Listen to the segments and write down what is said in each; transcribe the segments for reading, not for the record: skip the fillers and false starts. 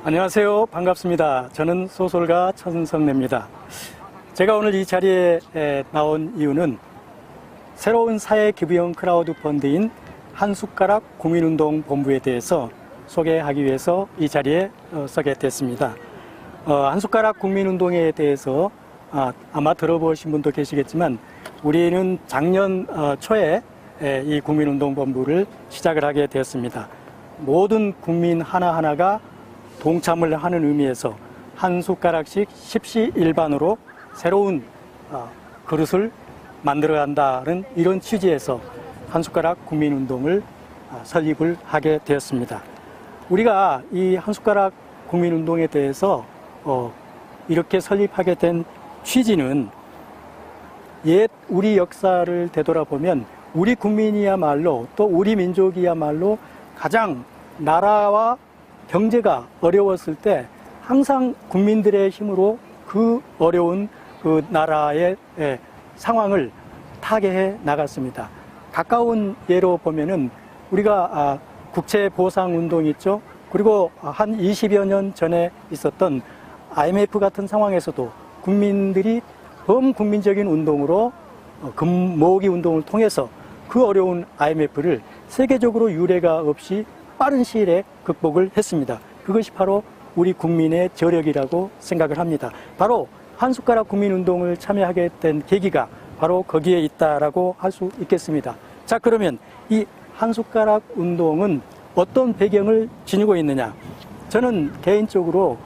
안녕하세요. 반갑습니다. 저는 소설가 천성래입니다. 제가 오늘 이 자리에 나온 이유는 새로운 사회기부형 크라우드 펀드인 한숟가락 국민운동 본부에 대해서 소개하기 위해서 이 자리에 서게 됐습니다. 한숟가락 국민운동에 대해서 아마 들어보신 분도 계시겠지만 우리는 작년 초에 이 국민운동 본부를 시작을 하게 되었습니다. 모든 국민 하나하나가 동참을 하는 의미에서 한 숟가락씩 십시일반으로 새로운 그릇을 만들어야 한다는 이런 취지에서 한 숟가락 국민운동을 설립을 하게 되었습니다. 우리가 이 한 숟가락 국민운동에 대해서 이렇게 설립하게 된 취지는 옛 우리 역사를 되돌아보면 우리 국민이야말로 또 우리 민족이야말로 가장 나라와 경제가 어려웠을 때 항상 국민들의 힘으로 그 어려운 그 나라의 상황을 타개해 나갔습니다. 가까운 예로 보면은 우리가 국채보상운동 있죠. 그리고 한 20여 년 전에 있었던 IMF 같은 상황에서도 국민들이 범국민적인 운동으로 금모으기 운동을 통해서 그 어려운 IMF를 세계적으로 유례가 없이 빠른 시일에 극복을 했습니다. 그것이 바로 우리 국민의 저력이라고 생각을 합니다. 바로 한숟가락 국민운동을 참여하게 된 계기가 바로 거기에 있다라고 할 수 있겠습니다. 자, 그러면 이 한숟가락 운동은 어떤 배경을 지니고 있느냐? 저는 개인적으로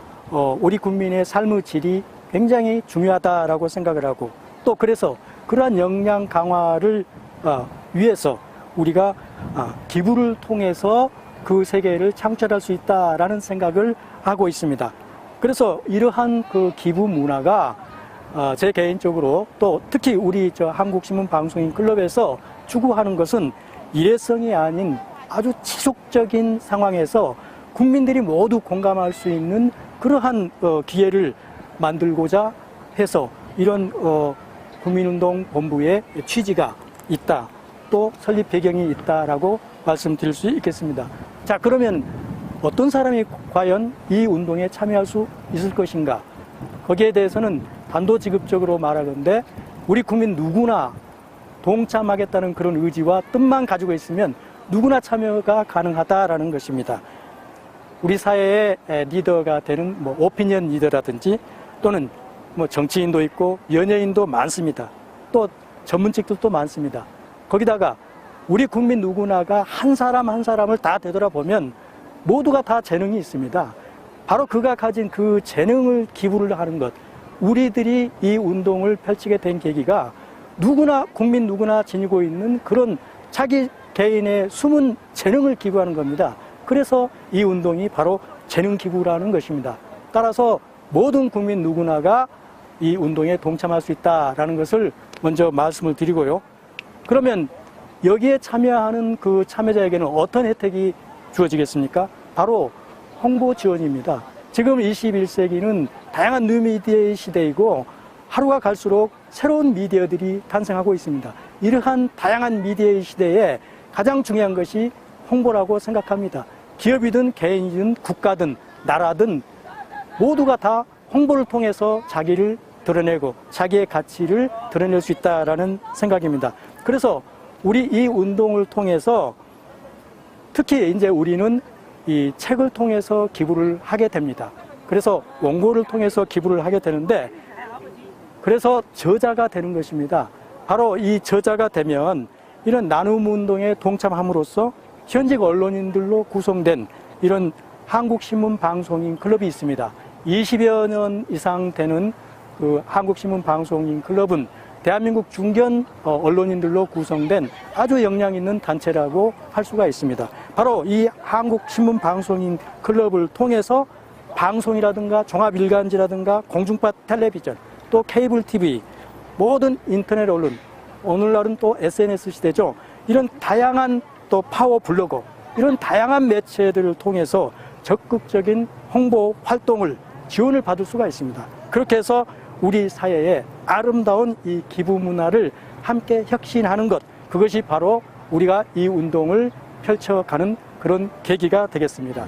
우리 국민의 삶의 질이 굉장히 중요하다라고 생각을 하고 또 그래서 그러한 역량 강화를 위해서 우리가 기부를 통해서 그 세계를 창출할 수 있다라는 생각을 하고 있습니다. 그래서 이러한 그 기부 문화가 제 개인적으로 또 특히 우리 한국신문방송인 클럽에서 추구하는 것은 일회성이 아닌 아주 지속적인 상황에서 국민들이 모두 공감할 수 있는 그러한 기회를 만들고자 해서 이런 국민운동 본부의 취지가 있다, 또 설립 배경이 있다라고 말씀드릴 수 있겠습니다. 자, 그러면 어떤 사람이 과연 이 운동에 참여할 수 있을 것인가? 거기에 대해서는 단도직입적으로 말하건대 우리 국민 누구나 동참하겠다는 그런 의지와 뜻만 가지고 있으면 누구나 참여가 가능하다라는 것입니다. 우리 사회의 리더가 되는 오피니언 리더라든지 또는 정치인도 있고 연예인도 많습니다. 또 전문직들도 많습니다. 거기다가 우리 국민 누구나가 한 사람 한 사람을 다 되돌아보면 모두가 다 재능이 있습니다. 바로 그가 가진 그 재능을 기부를 하는 것, 우리들이 이 운동을 펼치게 된 계기가 누구나 국민 누구나 지니고 있는 그런 자기 개인의 숨은 재능을 기부하는 겁니다. 그래서 이 운동이 바로 재능 기부라는 것입니다. 따라서 모든 국민 누구나가 이 운동에 동참할 수 있다라는 것을 먼저 말씀을 드리고요. 그러면 여기에 참여하는 그 참여자에게는 어떤 혜택이 주어지겠습니까? 바로 홍보 지원입니다. 지금 21세기는 다양한 뉴미디어의 시대이고 하루가 갈수록 새로운 미디어들이 탄생하고 있습니다. 이러한 다양한 미디어의 시대에 가장 중요한 것이 홍보라고 생각합니다. 기업이든 개인이든 국가든 나라든 모두가 다 홍보를 통해서 자기를 드러내고 자기의 가치를 드러낼 수 있다라는 생각입니다. 그래서 우리 이 운동을 통해서 특히 이제 우리는 이 책을 통해서 기부를 하게 됩니다. 그래서 원고를 통해서 기부를 하게 되는데 그래서 저자가 되는 것입니다. 바로 이 저자가 되면 이런 나눔 운동에 동참함으로써 현직 언론인들로 구성된 이런 한국신문방송인 클럽이 있습니다. 20여 년 이상 되는 그 한국신문방송인 클럽은 대한민국 중견 언론인들로 구성된 아주 역량 있는 단체라고 할 수가 있습니다. 바로 이 한국신문방송인 클럽을 통해서 방송이라든가 종합일간지라든가 공중파 텔레비전 또 케이블 TV 모든 인터넷 언론 오늘날은 또 SNS 시대죠. 이런 다양한 또 파워 블로거 이런 다양한 매체들을 통해서 적극적인 홍보 활동을 지원을 받을 수가 있습니다. 그렇게 해서 우리 사회의 아름다운 이 기부 문화를 함께 혁신하는 것, 그것이 바로 우리가 이 운동을 펼쳐가는 그런 계기가 되겠습니다.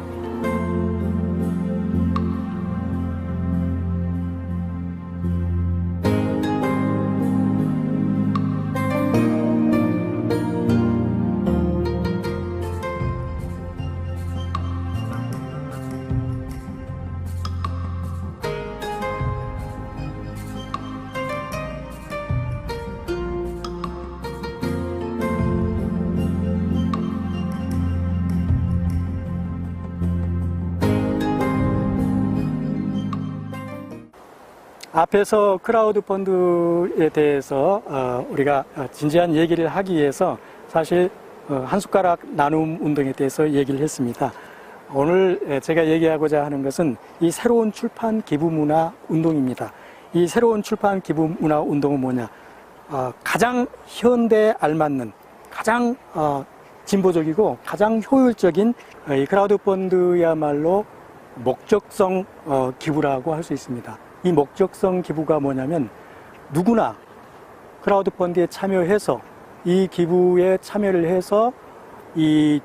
앞에서 크라우드 펀드에 대해서 우리가 진지한 얘기를 하기 위해서 사실 한 숟가락 나눔 운동에 대해서 얘기를 했습니다. 오늘 제가 얘기하고자 하는 것은 이 새로운 출판 기부 문화 운동입니다. 이 새로운 출판 기부 문화 운동은 뭐냐? 가장 현대에 알맞는, 가장 진보적이고 가장 효율적인 이 크라우드 펀드야말로 목적성 기부라고 할 수 있습니다. 이 목적성 기부가 뭐냐면 누구나 크라우드 펀드에 참여해서 이 기부에 참여를 해서 이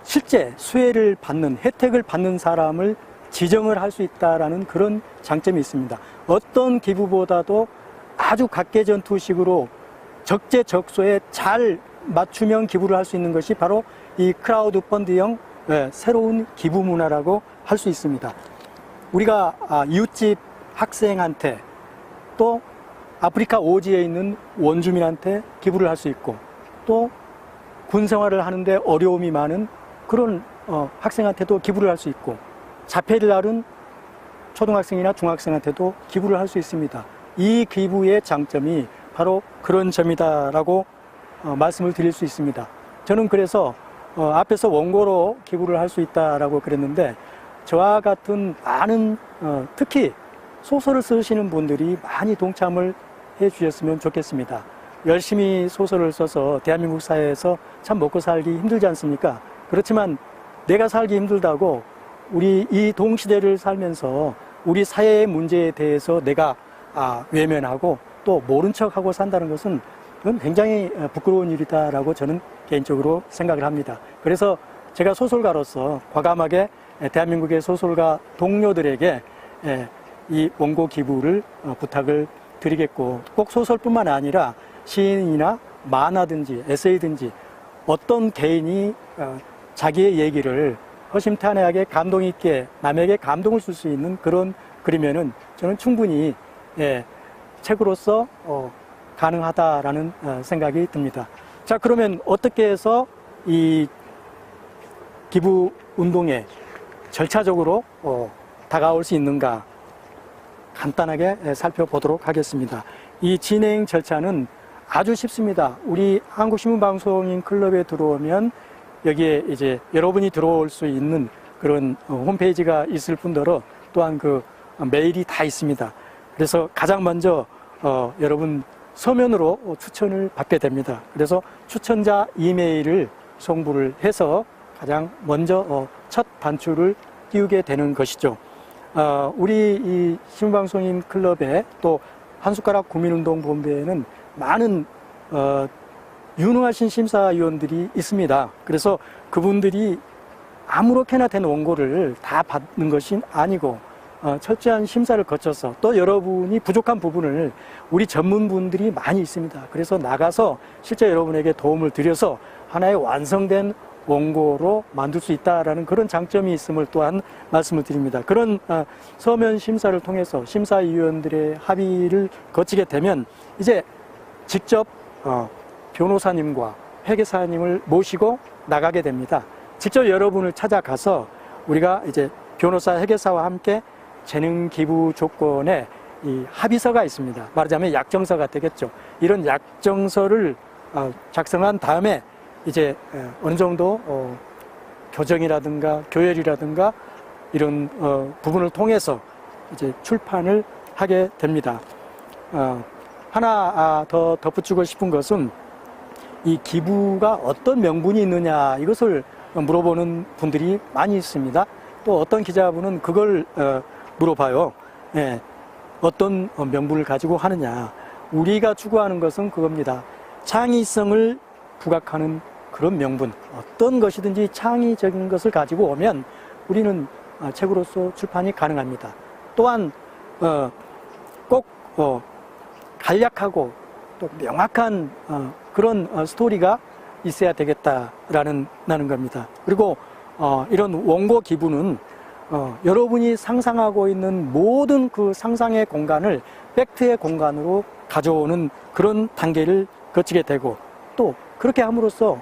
실제 수혜를 받는, 혜택을 받는 사람을 지정을 할 수 있다라는 그런 장점이 있습니다. 어떤 기부보다도 아주 각계전투식으로 적재적소에 잘 맞춤형 기부를 할 수 있는 것이 바로 이 크라우드 펀드형 새로운 기부 문화라고 할 수 있습니다. 우리가 이웃집 학생한테 또 아프리카 오지에 있는 원주민한테 기부를 할 수 있고 또 군 생활을 하는데 어려움이 많은 그런 학생한테도 기부를 할 수 있고 자폐를 앓은 초등학생이나 중학생한테도 기부를 할 수 있습니다. 이 기부의 장점이 바로 그런 점이다라고 말씀을 드릴 수 있습니다. 저는 그래서 앞에서 원고로 기부를 할 수 있다라고 그랬는데 저와 같은 많은 특히 소설을 쓰시는 분들이 많이 동참을 해 주셨으면 좋겠습니다. 열심히 소설을 써서 대한민국 사회에서 참 먹고 살기 힘들지 않습니까? 그렇지만 내가 살기 힘들다고 우리 이 동시대를 살면서 우리 사회의 문제에 대해서 내가 외면하고 또 모른 척하고 산다는 것은 그건 굉장히 부끄러운 일이다라고 저는 개인적으로 생각을 합니다. 그래서 제가 소설가로서 과감하게 대한민국의 소설가 동료들에게 이 원고 기부를 부탁을 드리겠고 꼭 소설뿐만 아니라 시인이나 만화든지 에세이든지 어떤 개인이 자기의 얘기를 허심탄회하게 감동 있게 남에게 감동을 줄 수 있는 그런 글이면은 저는 충분히 책으로서 가능하다라는 생각이 듭니다. 자, 그러면 어떻게 해서 이 기부 운동에 절차적으로 다가올 수 있는가 간단하게 살펴보도록 하겠습니다. 이 진행 절차는 아주 쉽습니다. 우리 한국신문방송인 클럽에 들어오면 여기에 이제 여러분이 들어올 수 있는 그런 홈페이지가 있을 뿐더러 또한 그 메일이 다 있습니다. 그래서 가장 먼저 여러분 서면으로 추천을 받게 됩니다. 그래서 추천자 이메일을 송부를 해서 가장 먼저 첫 단추를 띄우게 되는 것이죠. 우리 이 신문방송인 클럽에 또 한숟가락 국민운동본부에는 많은 유능하신 심사위원들이 있습니다. 그래서 그분들이 아무렇게나 된 원고를 다 받는 것이 아니고 철저한 심사를 거쳐서 또 여러분이 부족한 부분을 우리 전문분들이 많이 있습니다. 그래서 나가서 실제 여러분에게 도움을 드려서 하나의 완성된 원고로 만들 수 있다라는 그런 장점이 있음을 또한 말씀을 드립니다. 그런 서면 심사를 통해서 심사위원들의 합의를 거치게 되면 이제 직접 변호사님과 회계사님을 모시고 나가게 됩니다. 직접 여러분을 찾아가서 우리가 이제 변호사, 회계사와 함께 재능 기부 조건에 이 합의서가 있습니다. 말하자면 약정서가 되겠죠. 이런 약정서를 작성한 다음에 이제 어느 정도 교정이라든가 교열이라든가 이런 부분을 통해서 이제 출판을 하게 됩니다. 하나 더 덧붙이고 싶은 것은 이 기부가 어떤 명분이 있느냐 이것을 물어보는 분들이 많이 있습니다. 또 어떤 기자분은 그걸 물어봐요. 어떤 명분을 가지고 하느냐. 우리가 추구하는 것은 그겁니다. 창의성을 부각하는 그런 명분, 어떤 것이든지 창의적인 것을 가지고 오면 우리는 책으로서 출판이 가능합니다. 또한 꼭 간략하고 또 명확한 그런 스토리가 있어야 되겠다라는 겁니다. 그리고 이런 원고 기부는 여러분이 상상하고 있는 모든 그 상상의 공간을 팩트의 공간으로 가져오는 그런 단계를 거치게 되고 또 그렇게 함으로써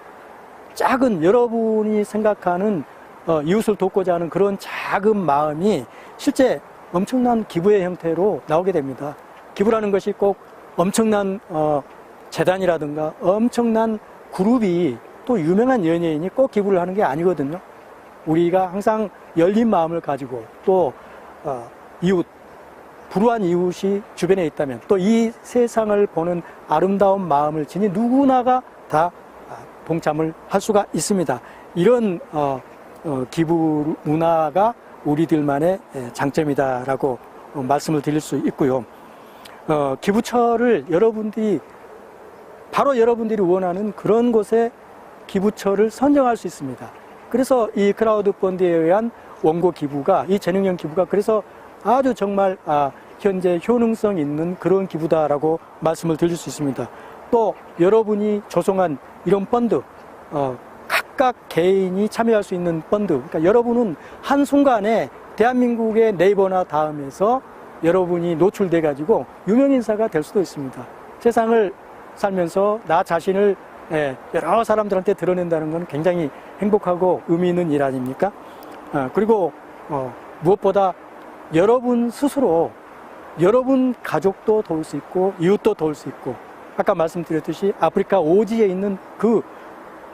작은 여러분이 생각하는 이웃을 돕고자 하는 그런 작은 마음이 실제 엄청난 기부의 형태로 나오게 됩니다. 기부라는 것이 꼭 엄청난 재단이라든가 엄청난 그룹이 또 유명한 연예인이 꼭 기부를 하는 게 아니거든요. 우리가 항상 열린 마음을 가지고 또 이웃, 불우한 이웃이 주변에 있다면 또 이 세상을 보는 아름다운 마음을 지닌 누구나가 다 동참을 할 수가 있습니다. 이런 기부 문화가 우리들만의 장점이다라고 말씀을 드릴 수 있고요. 기부처를 바로 여러분들이 원하는 그런 곳에 기부처를 선정할 수 있습니다. 그래서 이 크라우드 펀드에 의한 원고 기부가, 이 재능형 기부가 그래서 아주 정말 현재 효능성 있는 그런 기부다라고 말씀을 드릴 수 있습니다. 또 여러분이 조성한 이런 펀드, 각각 개인이 참여할 수 있는 펀드, 그러니까 여러분은 한순간에 대한민국의 네이버나 다음에서 여러분이 노출돼 가지고 유명인사가 될 수도 있습니다. 세상을 살면서 나 자신을 여러 사람들한테 드러낸다는 건 굉장히 행복하고 의미 있는 일 아닙니까? 그리고 무엇보다 여러분 스스로 여러분 가족도 도울 수 있고 이웃도 도울 수 있고 아까 말씀드렸듯이 아프리카 오지에 있는 그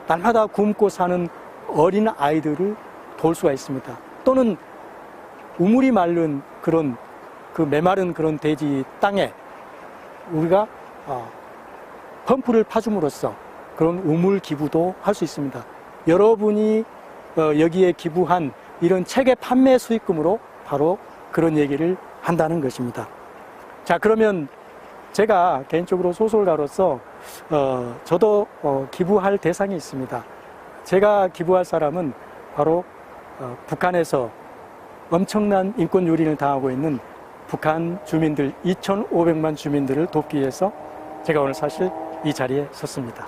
날마다 굶고 사는 어린 아이들을 도울 수가 있습니다. 또는 우물이 마른 그런 그 메마른 그런 대지 땅에 우리가 펌프를 파줌으로써 그런 우물 기부도 할 수 있습니다. 여러분이 여기에 기부한 이런 책의 판매 수익금으로 바로 그런 얘기를 한다는 것입니다. 자, 그러면 제가 개인적으로 소설가로서 저도 기부할 대상이 있습니다. 제가 기부할 사람은 바로 북한에서 엄청난 인권 유린을 당하고 있는 북한 주민들 2,500만 주민들을 돕기 위해서 제가 오늘 사실 이 자리에 섰습니다.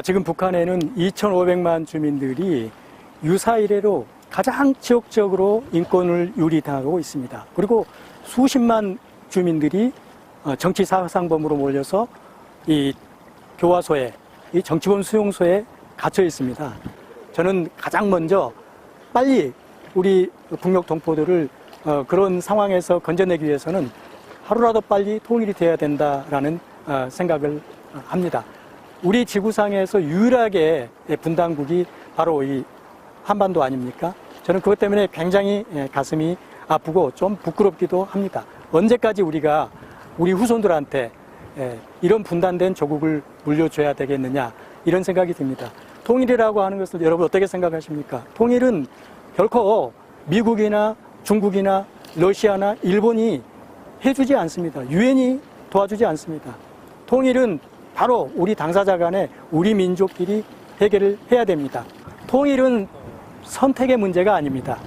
지금 북한에는 2,500만 주민들이 유사 이래로 가장 지역적으로 인권을 유리당하고 있습니다. 그리고 수십만 주민들이 정치 사상범으로 몰려서 이 교화소에, 이 정치범 수용소에 갇혀 있습니다. 저는 가장 먼저 빨리 우리 북녘 동포들을 그런 상황에서 건져내기 위해서는 하루라도 빨리 통일이 되어야 된다라는 생각을 합니다. 우리 지구상에서 유일하게 분단국이 바로 이 한반도 아닙니까? 저는 그것 때문에 굉장히 가슴이 아프고 좀 부끄럽기도 합니다. 언제까지 우리가 우리 후손들한테 이런 분단된 조국을 물려줘야 되겠느냐 이런 생각이 듭니다. 통일이라고 하는 것을 여러분 어떻게 생각하십니까? 통일은 결코 미국이나 중국이나 러시아나 일본이 해주지 않습니다. 유엔이 도와주지 않습니다. 통일은 바로 우리 당사자 간에 우리 민족끼리 해결을 해야 됩니다. 통일은 선택의 문제가 아닙니다.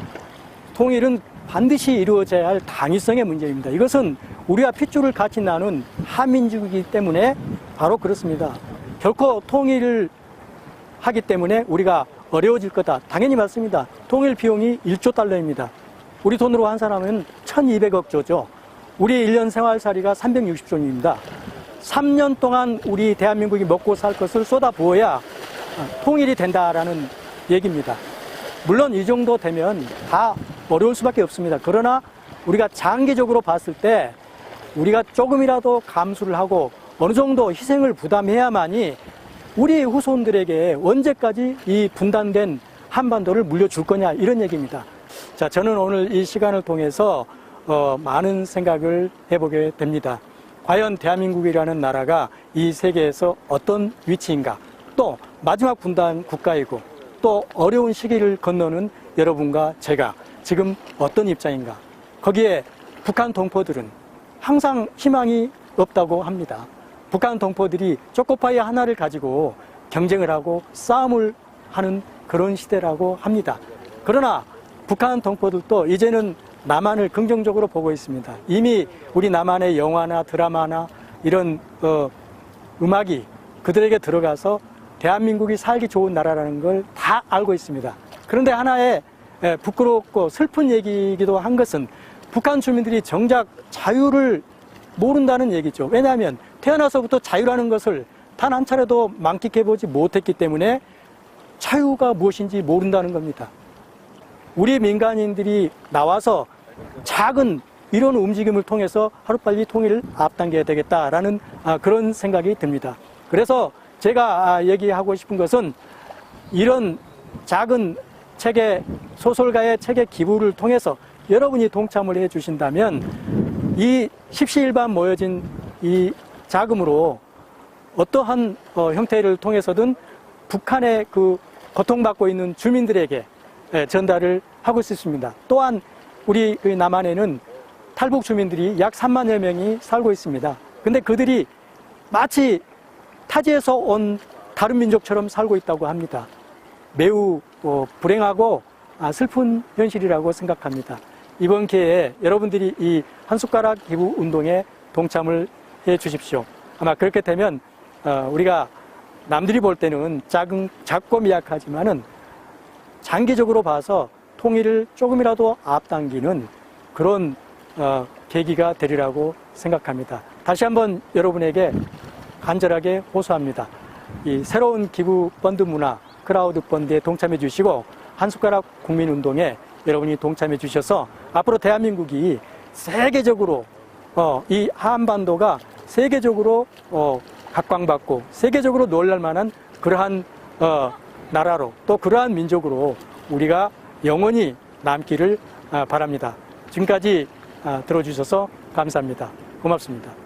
통일은 반드시 이루어져야 할 당위성의 문제입니다. 이것은 우리와 핏줄을 같이 나눈 한민족이기 때문에 바로 그렇습니다. 결코 통일을 하기 때문에 우리가 어려워질 거다. 당연히 맞습니다. 통일 비용이 1조 달러입니다. 우리 돈으로 환산하면 1,200억 조죠. 우리 1년 생활살이가 360조입니다. 3년 동안 우리 대한민국이 먹고 살 것을 쏟아부어야 통일이 된다라는 얘기입니다. 물론 이 정도 되면 다 어려울 수밖에 없습니다. 그러나 우리가 장기적으로 봤을 때 우리가 조금이라도 감수를 하고 어느 정도 희생을 부담해야만이 우리 후손들에게 언제까지 이 분단된 한반도를 물려줄 거냐 이런 얘기입니다. 자, 저는 오늘 이 시간을 통해서 많은 생각을 해보게 됩니다. 과연 대한민국이라는 나라가 이 세계에서 어떤 위치인가, 또 마지막 분단 국가이고 또 어려운 시기를 건너는 여러분과 제가 지금 어떤 입장인가. 거기에 북한 동포들은 항상 희망이 없다고 합니다. 북한 동포들이 초코파이 하나를 가지고 경쟁을 하고 싸움을 하는 그런 시대라고 합니다. 그러나 북한 동포들도 이제는 남한을 긍정적으로 보고 있습니다. 이미 우리 남한의 영화나 드라마나 이런 음악이 그들에게 들어가서 대한민국이 살기 좋은 나라라는 걸 다 알고 있습니다. 그런데 하나의 부끄럽고 슬픈 얘기이기도 한 것은 북한 주민들이 정작 자유를 모른다는 얘기죠. 왜냐하면 태어나서부터 자유라는 것을 단 한 차례도 만끽해보지 못했기 때문에 자유가 무엇인지 모른다는 겁니다. 우리 민간인들이 나와서 작은 이런 움직임을 통해서 하루빨리 통일을 앞당겨야 되겠다라는 그런 생각이 듭니다. 그래서 제가 얘기하고 싶은 것은 이런 작은 책의 소설가의 책의 기부를 통해서 여러분이 동참을 해 주신다면 이 십시일반 모여진 이 자금으로 어떠한 형태를 통해서든 북한의 그 고통받고 있는 주민들에게 전달을 하고 있습니다. 또한 우리 남한에는 탈북 주민들이 약 3만여 명이 살고 있습니다. 근데 그들이 마치 타지에서 온 다른 민족처럼 살고 있다고 합니다. 매우 불행하고 슬픈 현실이라고 생각합니다. 이번 기회에 여러분들이 이 한 숟가락 기부 운동에 동참을 해 주십시오. 아마 그렇게 되면 우리가 남들이 볼 때는 작고 미약하지만은 장기적으로 봐서 통일을 조금이라도 앞당기는 그런 계기가 되리라고 생각합니다. 다시 한번 여러분에게 간절하게 호소합니다. 이 새로운 기부 펀드 문화 크라우드 펀드에 동참해 주시고 한 숟가락 국민운동에 여러분이 동참해 주셔서 앞으로 대한민국이 세계적으로 이 한반도가 세계적으로 각광받고 세계적으로 놀랄 만한 그러한 나라로 또 그러한 민족으로 우리가 영원히 남기를 바랍니다. 지금까지 들어주셔서 감사합니다. 고맙습니다.